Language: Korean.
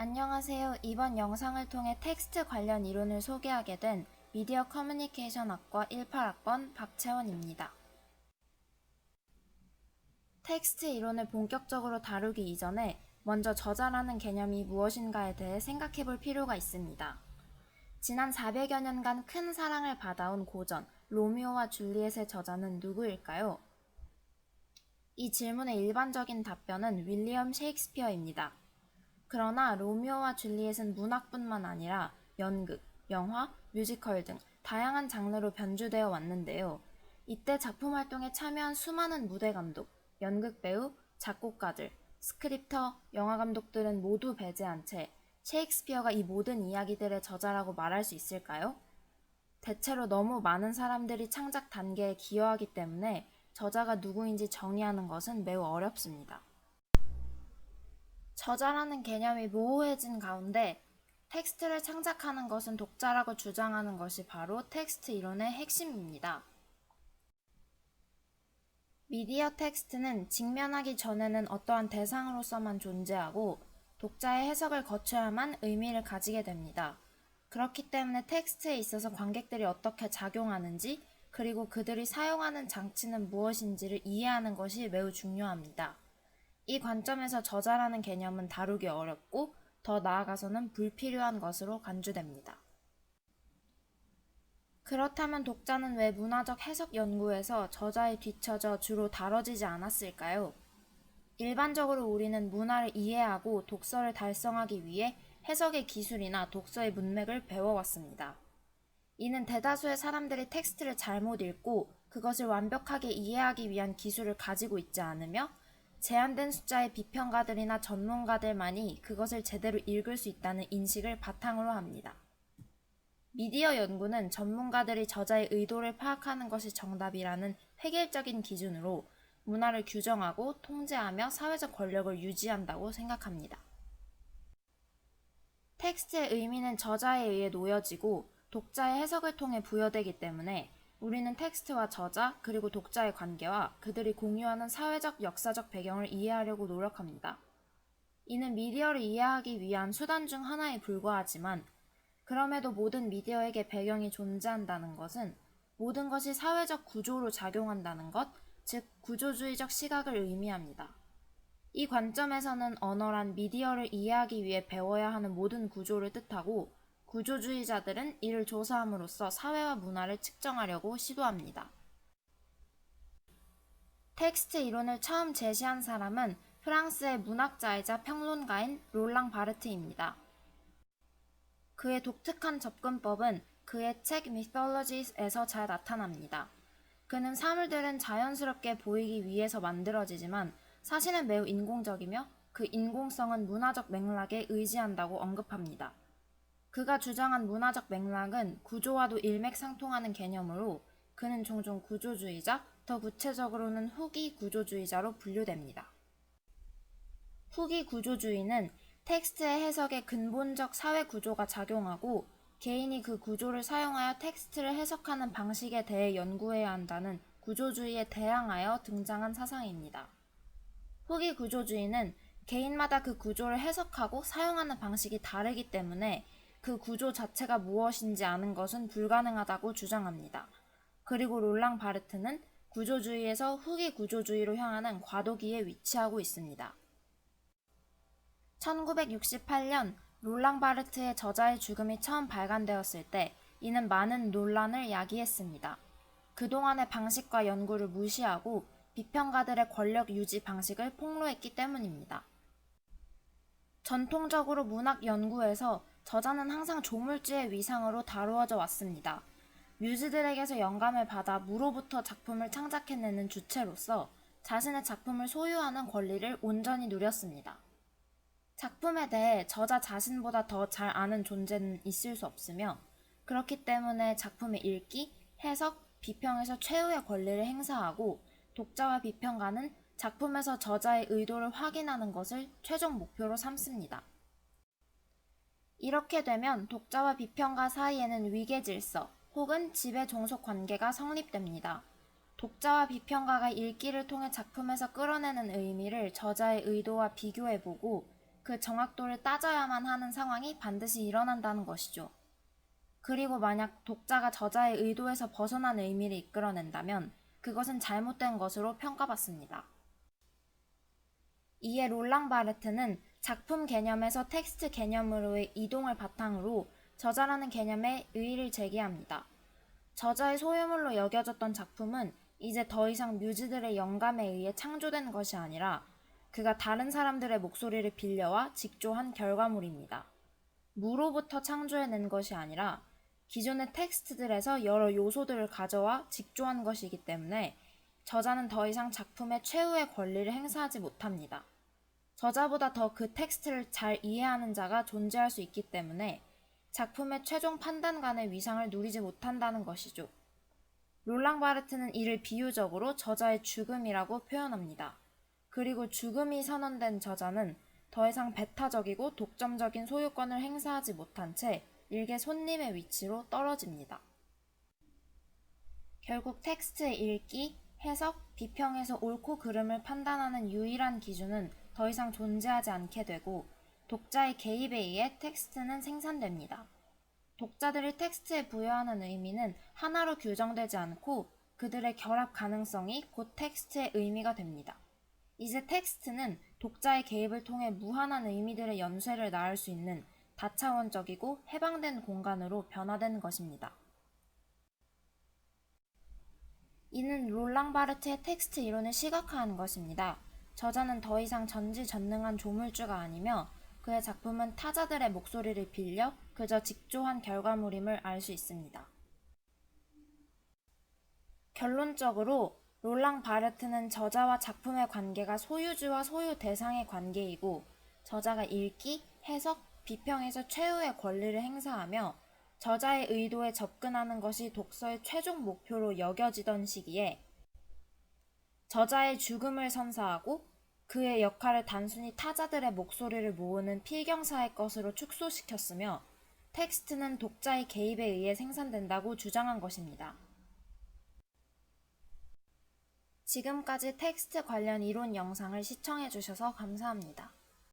안녕하세요. 이번 영상을 통해 텍스트 관련 이론을 소개하게 된 미디어 커뮤니케이션 학과 18학번 박채원입니다. 텍스트 이론을 본격적으로 다루기 이전에 먼저 저자라는 개념이 무엇인가에 대해 생각해 볼 필요가 있습니다. 지난 400여 년간 큰 사랑을 받아온 고전 로미오와 줄리엣의 저자는 누구일까요? 이 질문의 일반적인 답변은 윌리엄 셰익스피어입니다. 그러나 로미오와 줄리엣은 문학뿐만 아니라 연극, 영화, 뮤지컬 등 다양한 장르로 변주되어 왔는데요. 이때 작품 활동에 참여한 수많은 무대 감독, 연극 배우, 작곡가들, 스크립터, 영화 감독들은 모두 배제한 채 셰익스피어가 이 모든 이야기들의 저자라고 말할 수 있을까요? 대체로 너무 많은 사람들이 창작 단계에 기여하기 때문에 저자가 누구인지 정의하는 것은 매우 어렵습니다. 저자라는 개념이 모호해진 가운데 텍스트를 창작하는 것은 독자라고 주장하는 것이 바로 텍스트 이론의 핵심입니다. 미디어 텍스트는 직면하기 전에는 어떠한 대상으로서만 존재하고 독자의 해석을 거쳐야만 의미를 가지게 됩니다. 그렇기 때문에 텍스트에 있어서 관객들이 어떻게 작용하는지 그리고 그들이 사용하는 장치는 무엇인지를 이해하는 것이 매우 중요합니다. 이 관점에서 저자라는 개념은 다루기 어렵고 더 나아가서는 불필요한 것으로 간주됩니다. 그렇다면 독자는 왜 문화적 해석 연구에서 저자에 뒤처져 주로 다뤄지지 않았을까요? 일반적으로 우리는 문화를 이해하고 독서를 달성하기 위해 해석의 기술이나 독서의 문맥을 배워왔습니다. 이는 대다수의 사람들이 텍스트를 잘못 읽고 그것을 완벽하게 이해하기 위한 기술을 가지고 있지 않으며 제한된 숫자의 비평가들이나 전문가들만이 그것을 제대로 읽을 수 있다는 인식을 바탕으로 합니다. 미디어 연구는 전문가들이 저자의 의도를 파악하는 것이 정답이라는 획일적인 기준으로 문화를 규정하고 통제하며 사회적 권력을 유지한다고 생각합니다. 텍스트의 의미는 저자에 의해 놓여지고 독자의 해석을 통해 부여되기 때문에 우리는 텍스트와 저자 그리고 독자의 관계와 그들이 공유하는 사회적 역사적 배경을 이해하려고 노력합니다. 이는 미디어를 이해하기 위한 수단 중 하나에 불과하지만 그럼에도 모든 미디어에게 배경이 존재한다는 것은 모든 것이 사회적 구조로 작용한다는 것, 즉 구조주의적 시각을 의미합니다. 이 관점에서는 언어란 미디어를 이해하기 위해 배워야 하는 모든 구조를 뜻하고 구조주의자들은 이를 조사함으로써 사회와 문화를 측정하려고 시도합니다. 텍스트 이론을 처음 제시한 사람은 프랑스의 문학자이자 평론가인 롤랑 바르트입니다. 그의 독특한 접근법은 그의 책 Mythologies에서 잘 나타납니다. 그는 사물들은 자연스럽게 보이기 위해서 만들어지지만 사실은 매우 인공적이며 그 인공성은 문화적 맥락에 의지한다고 언급합니다. 그가 주장한 문화적 맥락은 구조와도 일맥상통하는 개념으로 그는 종종 구조주의자, 더 구체적으로는 후기 구조주의자로 분류됩니다. 후기 구조주의는 텍스트의 해석에 근본적 사회 구조가 작용하고 개인이 그 구조를 사용하여 텍스트를 해석하는 방식에 대해 연구해야 한다는 구조주의에 대항하여 등장한 사상입니다. 후기 구조주의는 개인마다 그 구조를 해석하고 사용하는 방식이 다르기 때문에 그 구조 자체가 무엇인지 아는 것은 불가능하다고 주장합니다. 그리고 롤랑 바르트는 구조주의에서 후기 구조주의로 향하는 과도기에 위치하고 있습니다. 1968년 롤랑 바르트의 저자의 죽음이 처음 발간되었을 때 이는 많은 논란을 야기했습니다. 그동안의 방식과 연구를 무시하고 비평가들의 권력 유지 방식을 폭로했기 때문입니다. 전통적으로 문학 연구에서 저자는 항상 조물주의 위상으로 다루어져 왔습니다. 뮤즈들에게서 영감을 받아 무로부터 작품을 창작해내는 주체로서 자신의 작품을 소유하는 권리를 온전히 누렸습니다. 작품에 대해 저자 자신보다 더 잘 아는 존재는 있을 수 없으며 그렇기 때문에 작품의 읽기, 해석, 비평에서 최후의 권리를 행사하고 독자와 비평가는 작품에서 저자의 의도를 확인하는 것을 최종 목표로 삼습니다. 이렇게 되면 독자와 비평가 사이에는 위계질서 혹은 지배 종속 관계가 성립됩니다. 독자와 비평가가 읽기를 통해 작품에서 끌어내는 의미를 저자의 의도와 비교해보고 그 정확도를 따져야만 하는 상황이 반드시 일어난다는 것이죠. 그리고 만약 독자가 저자의 의도에서 벗어난 의미를 이끌어낸다면 그것은 잘못된 것으로 평가받습니다. 이에 롤랑 바르트는 작품 개념에서 텍스트 개념으로의 이동을 바탕으로 저자라는 개념에 의의를 제기합니다. 저자의 소유물로 여겨졌던 작품은 이제 더 이상 뮤즈들의 영감에 의해 창조된 것이 아니라 그가 다른 사람들의 목소리를 빌려와 직조한 결과물입니다. 무로부터 창조해낸 것이 아니라 기존의 텍스트들에서 여러 요소들을 가져와 직조한 것이기 때문에 저자는 더 이상 작품의 최후의 권리를 행사하지 못합니다. 저자보다 더 그 텍스트를 잘 이해하는 자가 존재할 수 있기 때문에 작품의 최종 판단관의 위상을 누리지 못한다는 것이죠. 롤랑 바르트는 이를 비유적으로 저자의 죽음이라고 표현합니다. 그리고 죽음이 선언된 저자는 더 이상 배타적이고 독점적인 소유권을 행사하지 못한 채 일개 손님의 위치로 떨어집니다. 결국 텍스트의 읽기, 해석, 비평에서 옳고 그름을 판단하는 유일한 기준은 더 이상 존재하지 않게 되고 독자의 개입에 의해 텍스트는 생산됩니다. 독자들이 텍스트에 부여하는 의미는 하나로 규정되지 않고 그들의 결합 가능성이 곧 텍스트의 의미가 됩니다. 이제 텍스트는 독자의 개입을 통해 무한한 의미들의 연쇄를 낳을 수 있는 다차원적이고 해방된 공간으로 변화된 것입니다. 이는 롤랑 바르트의 텍스트 이론을 시각화하는 것입니다. 저자는 더 이상 전지전능한 조물주가 아니며 그의 작품은 타자들의 목소리를 빌려 그저 직조한 결과물임을 알 수 있습니다. 결론적으로 롤랑 바르트는 저자와 작품의 관계가 소유주와 소유 대상의 관계이고 저자가 읽기, 해석, 비평에서 최후의 권리를 행사하며 저자의 의도에 접근하는 것이 독서의 최종 목표로 여겨지던 시기에 저자의 죽음을 선사하고 그의 역할을 단순히 타자들의 목소리를 모으는 필경사의 것으로 축소시켰으며 텍스트는 독자의 개입에 의해 생산된다고 주장한 것입니다. 지금까지 텍스트 관련 이론 영상을 시청해주셔서 감사합니다.